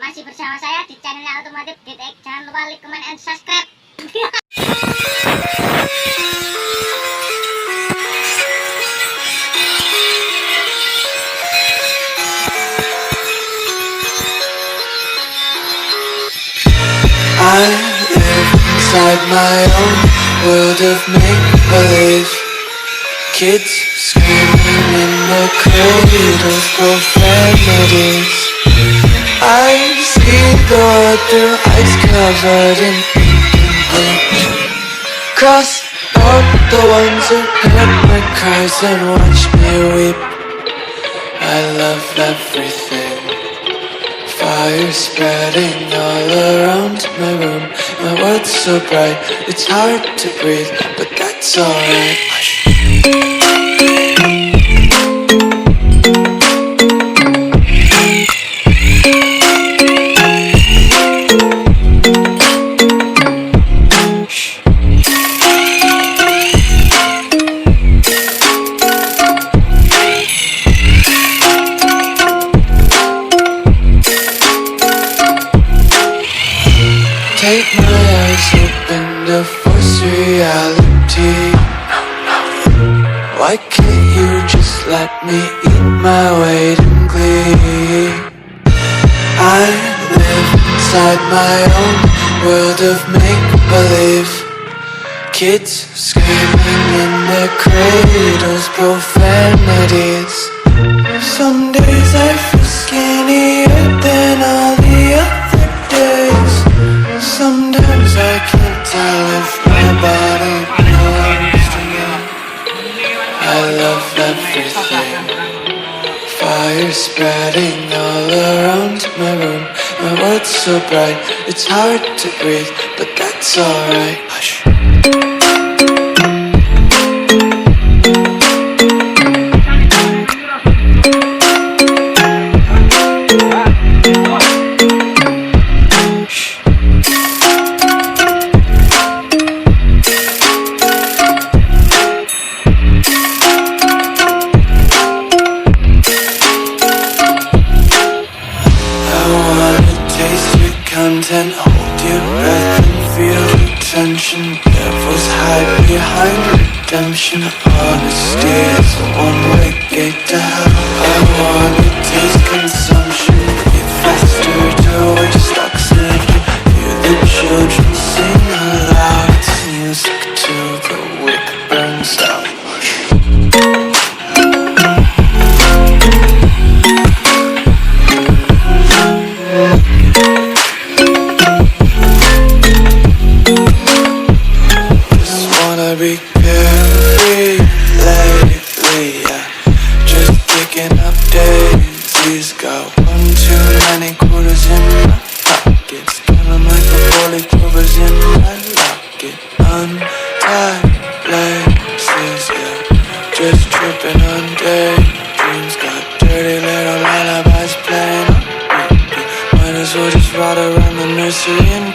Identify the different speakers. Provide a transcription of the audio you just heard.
Speaker 1: masih bersama saya di channelnya Otomotif GTX. Jangan lupa like, comment, and subscribe.
Speaker 2: I live inside my own world of make-believe. Kids screaming in their cradles, profanities. I see the world through ice covered in ink and bleach. Cross out the ones who heard my cries and watch me weep. I love everything. Fire spreading all around my room. My world's so bright, it's hard to breathe, but that's alright. Take my eyes open to force reality. Why can't you just let me eat my weight in glee? I live inside my own world of make-believe. Kids screaming in their cradles, profanities. Some days I feel skinnier than all the other days. Sometimes I can't tell if my body belongs to me. I love everything. Fire spreading all around my room. My world's so bright, it's hard to breathe, but that's alright. Hush. Content, hold your breath and feel the tension. Devils hide behind redemption. Honesty is a one-way gate to hell. I wanna taste consumption. Breathe faster to waste oxygen. Hear the children sing aloud. It's music till the wick burns out. Be carefree lately, yeah. Just picking up daisies. Got one too many quarters in my pockets. Kinda like the 40 clovers in my locket. Untied laces, yeah. Just tripping on daydreams. Got dirty little lullabies playing on repeat. Might as well just ride around the nursery and